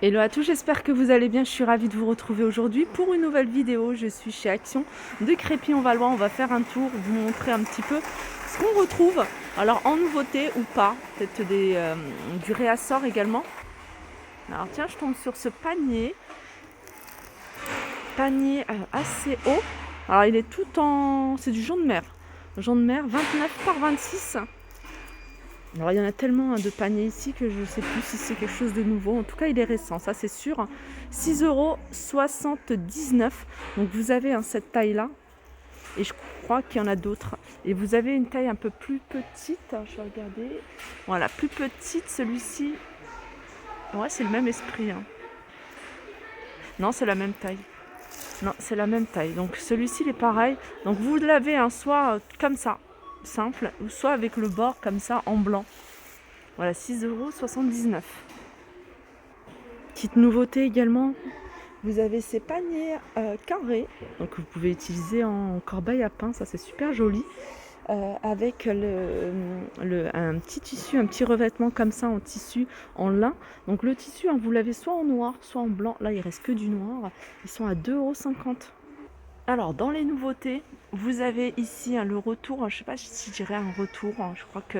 Hello à tous, j'espère que vous allez bien. Je suis ravie de vous retrouver aujourd'hui pour une nouvelle vidéo. Je suis chez Action de Crépy-en-Valois. On va faire un tour, vous montrer un petit peu ce qu'on retrouve. Alors en nouveauté ou pas, peut-être du réassort également. Alors tiens, je tombe sur ce panier. Panier assez haut. Alors il est tout en... c'est du jaune de mer. Jaune de mer 29 par 26. Alors il y en a tellement de paniers ici que je ne sais plus si c'est quelque chose de nouveau. En tout cas il est récent, ça c'est sûr. 6,79 €. Donc vous avez cette taille là. Et je crois qu'il y en a d'autres. Et vous avez une taille un peu plus petite. Je vais regarder. Voilà, plus petite, celui-ci. Ouais, c'est le même esprit. Non, c'est la même taille. Non, c'est la même taille. Donc celui-ci il est pareil. Donc vous l'avez soit comme ça, simple, ou soit avec le bord comme ça en blanc. Voilà, 6,79 €. Petite nouveauté également, vous avez ces paniers carrés, donc vous pouvez utiliser en corbeille à pain, ça c'est super joli, avec un petit tissu, un petit revêtement comme ça en tissu, en lin. Donc le tissu, vous l'avez soit en noir, soit en blanc. Là il reste que du noir, ils sont à 2,50 €. Alors, dans les nouveautés, vous avez ici le retour. Je ne sais pas si je dirais un retour. Je crois que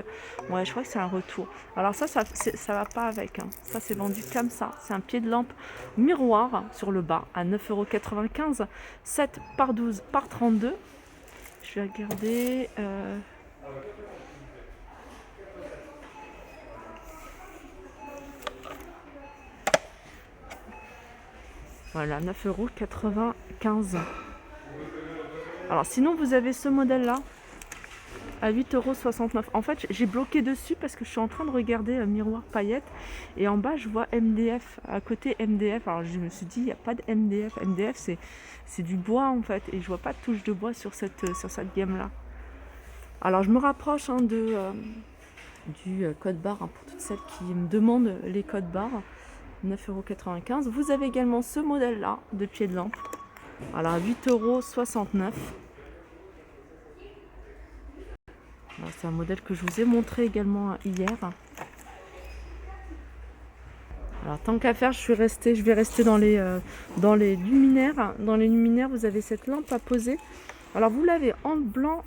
c'est un retour. Alors ça va pas avec. Ça, c'est vendu comme ça. C'est un pied de lampe miroir sur le bas à 9,95 €. 7 par 12 par 32. Je vais regarder. Voilà, 9,95 €. Alors sinon, vous avez ce modèle-là à 8,69 €. En fait, j'ai bloqué dessus parce que je suis en train de regarder miroir paillettes. Et en bas, je vois MDF. À côté MDF. Alors je me suis dit, il n'y a pas de MDF. MDF, c'est du bois en fait. Et je vois pas de touche de bois sur cette gamme-là. Alors je me rapproche du code barre pour toutes celles qui me demandent les codes barres. 9,95 €. Vous avez également ce modèle-là de pied de lampe. Alors 8,69 €. C'est un modèle que je vous ai montré également hier. Alors tant qu'à faire, je vais rester dans les luminaires. Dans les luminaires, vous avez cette lampe à poser. Alors vous l'avez en blanc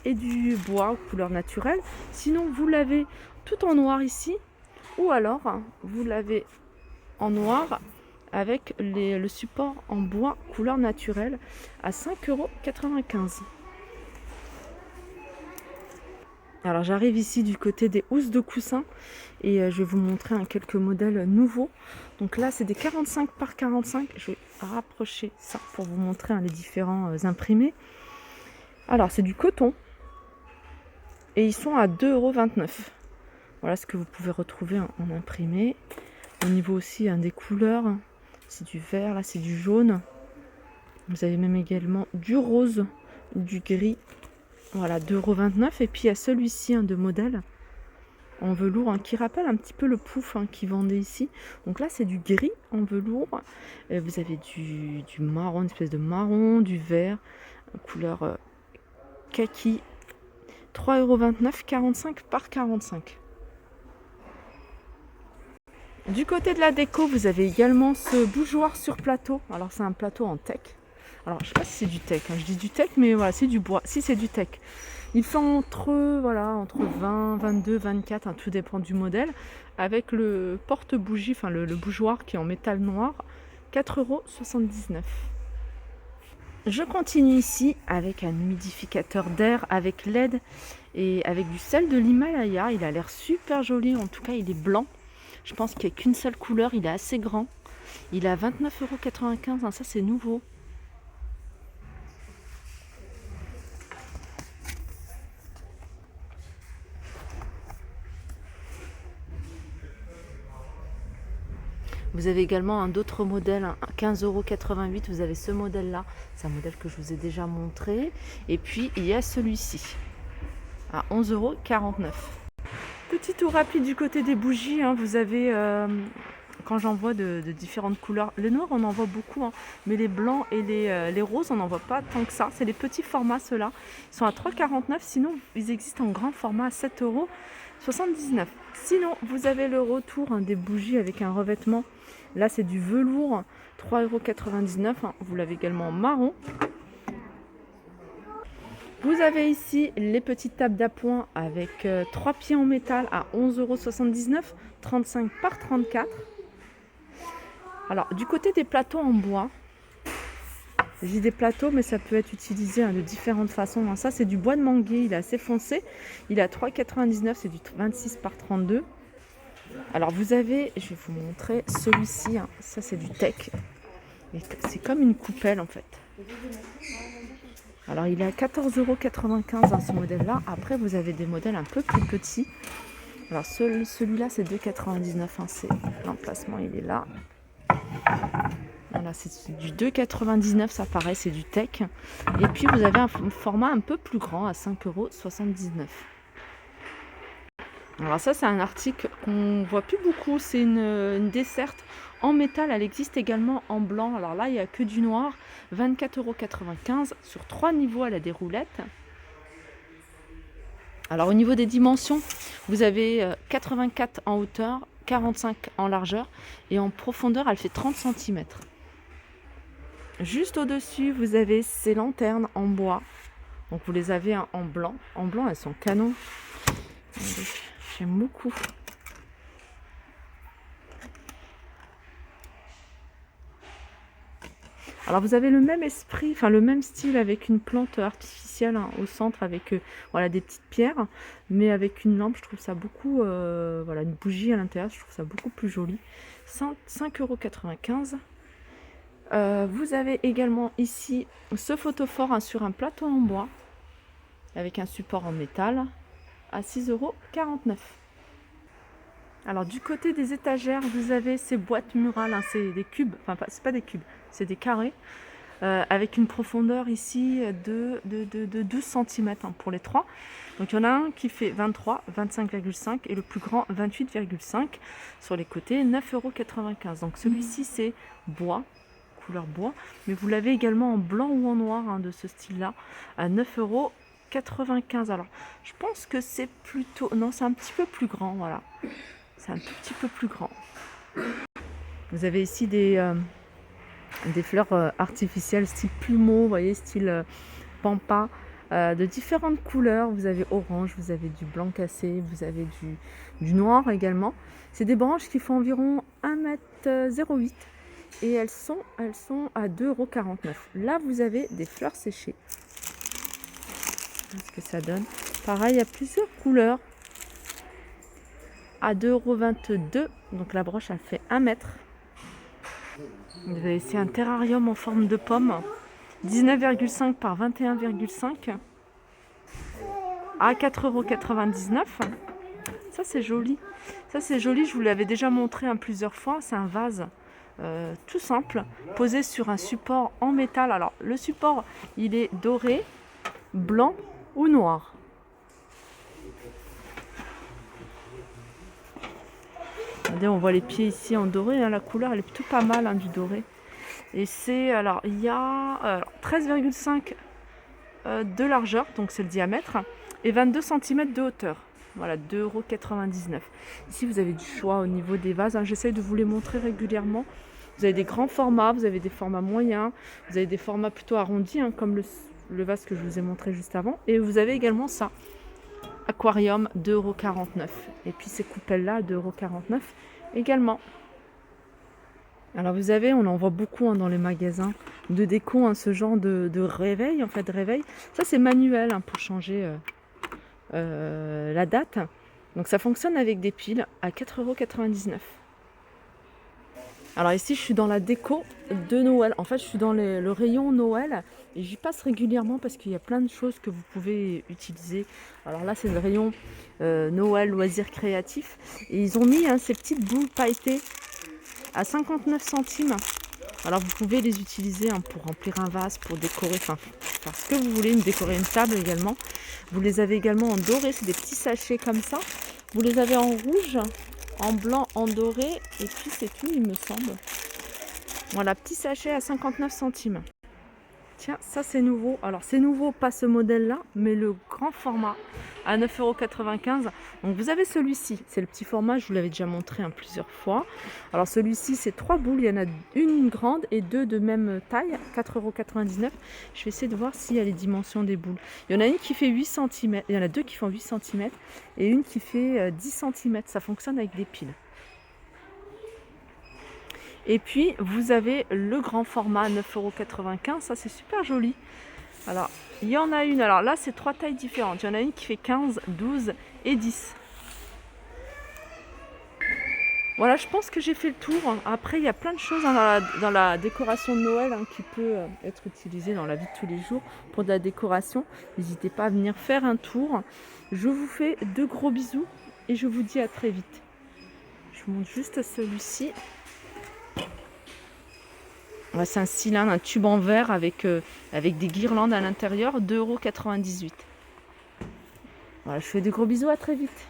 et du bois, couleur naturelle. Sinon, vous l'avez tout en noir ici. Ou alors, vous l'avez en noir avec le support en bois, couleur naturelle, à 5,95 €. Alors j'arrive ici du côté des housses de coussin et je vais vous montrer quelques modèles nouveaux. Donc là c'est des 45 par 45. Je vais rapprocher ça pour vous montrer les différents imprimés. Alors c'est du coton et ils sont à 2,29 €. Voilà ce que vous pouvez retrouver en imprimé. Au niveau aussi des couleurs, c'est du vert, là c'est du jaune. Vous avez même également du rose, du gris. Voilà, 2,29 €. Et puis il y a celui-ci de modèle en velours qui rappelle un petit peu le pouf qui vendait ici. Donc là c'est du gris en velours. Et vous avez du marron, une espèce de marron, du vert, couleur kaki. 3,29 €, 45 par 45. Du côté de la déco, vous avez également ce bougeoir sur plateau. Alors c'est un plateau en teck. Alors je sais pas si c'est du teck, je dis du teck, mais voilà, c'est du bois. Si, c'est du teck. Il fait entre 20, 22, 24, tout dépend du modèle, avec le porte-bougie, le bougeoir qui est en métal noir, 4,79 €. Je continue ici avec un humidificateur d'air avec LED et avec du sel de l'Himalaya. Il a l'air super joli, en tout cas il est blanc. Je pense qu'il n'y a qu'une seule couleur, il est assez grand. Il est à 29,95 €, ça c'est nouveau. Vous avez également d'autres modèles, 15,88 €. Vous avez ce modèle-là, c'est un modèle que je vous ai déjà montré. Et puis il y a celui-ci, à 11,49 €. Petit tour rapide du côté des bougies, vous avez quand j'en vois de différentes couleurs. Le noir, on en voit beaucoup, hein, mais les blancs et les roses, on n'en voit pas tant que ça. C'est les petits formats, ceux-là. Ils sont à 3,49 €. Sinon, ils existent en grand format à 7,79 €. Sinon, vous avez le retour, hein, des bougies avec un revêtement. Là, c'est du velours, 3,99 €. Hein. Vous l'avez également en marron. Vous avez ici les petites tables d'appoint avec 3 pieds en métal à 11,79 €, 35 par 34. Alors, du côté des plateaux en bois, j'ai des plateaux, mais ça peut être utilisé, hein, de différentes façons. Hein. Ça, c'est du bois de manguier, il est assez foncé. Il est à 3,99 €, c'est du 26 par 32. Alors, vous avez, je vais vous montrer celui-ci. Hein. Ça, c'est du teck. C'est comme une coupelle, en fait. Alors, il est à 14,95 € dans ce modèle-là. Après, vous avez des modèles un peu plus petits. Alors, celui-là, c'est 2,99 €. Hein. L'emplacement, il est là. Voilà, c'est du 2,99 €, ça paraît, c'est du teck. Et puis, vous avez un format un peu plus grand à 5,79 €. Alors ça, c'est un article qu'on voit plus beaucoup. C'est une desserte en métal. Elle existe également en blanc. Alors là, il n'y a que du noir. 24,95 € sur 3 niveaux. Elle a des roulettes. Alors au niveau des dimensions, vous avez 84 en hauteur, 45 en largeur. Et en profondeur, elle fait 30 cm. Juste au-dessus, vous avez ces lanternes en bois. Donc vous les avez, hein, en blanc. En blanc, elles sont canon. J'aime beaucoup. Alors vous avez le même esprit, enfin le même style avec une plante artificielle, hein, au centre avec voilà, des petites pierres, mais avec une lampe. Je trouve ça beaucoup, voilà, une bougie à l'intérieur. Je trouve ça beaucoup plus joli. 5,95 €. Vous avez également ici ce photophore, hein, sur un plateau en bois avec un support en métal à 6,49 €. Alors du côté des étagères, vous avez ces boîtes murales, hein, c'est des cubes, enfin c'est pas des cubes, c'est des carrés, avec une profondeur ici de 12 cm, hein, pour les trois. Donc il y en a un qui fait 23, 25,5 et le plus grand 28,5. Sur les côtés, 9,95 €. Donc celui-ci, c'est bois, couleur bois, mais vous l'avez également en blanc ou en noir, hein, de ce style-là, à 9,95 €. Alors je pense que c'est plutôt, non, c'est un petit peu plus grand, voilà. C'est un tout petit peu plus grand. Vous avez ici des fleurs artificielles style plumeau, vous voyez, style pampa, de différentes couleurs. Vous avez orange, vous avez du blanc cassé, vous avez du noir également. C'est des branches qui font environ 1,08 m et elles sont à 2,49 €. Là, vous avez des fleurs séchées. Qu'est-ce que ça donne? Pareil, il y a plusieurs couleurs. À 2,22 €. Donc la broche, elle fait 1 mètre. Vous avez ici un terrarium en forme de pomme, 19,5 par 21,5 à 4,99 €. Ça, c'est joli. Ça, c'est joli. Je vous l'avais déjà montré, hein, plusieurs fois. C'est un vase tout simple, posé sur un support en métal. Alors le support, il est doré, blanc ou noir. Regardez, on voit les pieds ici en doré, hein, la couleur, elle est plutôt pas mal, hein, du doré. Et c'est, alors il y a 13,5 de largeur, donc c'est le diamètre, et 22 cm de hauteur. Voilà, 2,99 €. Ici, vous avez du choix au niveau des vases, hein. J'essaye de vous les montrer régulièrement. Vous avez des grands formats, vous avez des formats moyens, vous avez des formats plutôt arrondis, hein, comme le vase que je vous ai montré juste avant. Et vous avez également ça. Aquarium, 2,49 €. Et puis ces coupelles-là, 2,49 € également. Alors vous avez, on en voit beaucoup, hein, dans les magasins de déco, hein, ce genre de réveil, en fait, de réveil. Ça, c'est manuel, hein, pour changer la date. Donc ça fonctionne avec des piles à 4,99 €. Alors ici, je suis dans la déco de Noël. En fait, je suis dans le rayon Noël et j'y passe régulièrement parce qu'il y a plein de choses que vous pouvez utiliser. Alors là, c'est le rayon Noël, loisirs créatifs. Et ils ont mis, hein, ces petites boules pailletées à 59 centimes. Alors vous pouvez les utiliser, hein, pour remplir un vase, pour décorer, enfin, faire ce que vous voulez, décorer une table également. Vous les avez également en doré, c'est des petits sachets comme ça. Vous les avez en rouge en blanc, en doré. Et puis c'est tout, il me semble. Voilà, petit sachet à 59 centimes. Tiens, ça c'est nouveau. Alors c'est nouveau, pas ce modèle-là, mais le grand format à 9,95 €. Donc vous avez celui-ci, c'est le petit format, je vous l'avais déjà montré plusieurs fois. Alors celui-ci, c'est 3 boules, il y en a une grande et 2 de même taille, 4,99 €. Je vais essayer de voir s'il y a les dimensions des boules. Il y en a une qui fait 8 cm, il y en a deux qui font 8 cm et une qui fait 10 cm. Ça fonctionne avec des piles. Et puis, vous avez le grand format à 9,95 €. Ça, c'est super joli. Alors, il y en a une. Alors là, c'est 3 tailles différentes. Il y en a une qui fait 15, 12 et 10. Voilà, je pense que j'ai fait le tour. Après, il y a plein de choses dans la décoration de Noël qui peut être utilisée dans la vie de tous les jours pour de la décoration. N'hésitez pas à venir faire un tour. Je vous fais de gros bisous et je vous dis à très vite. Je vous montre juste celui-ci. Ouais, c'est un cylindre, un tube en verre avec des guirlandes à l'intérieur, 2,98 €. Voilà, je fais de gros bisous, à très vite.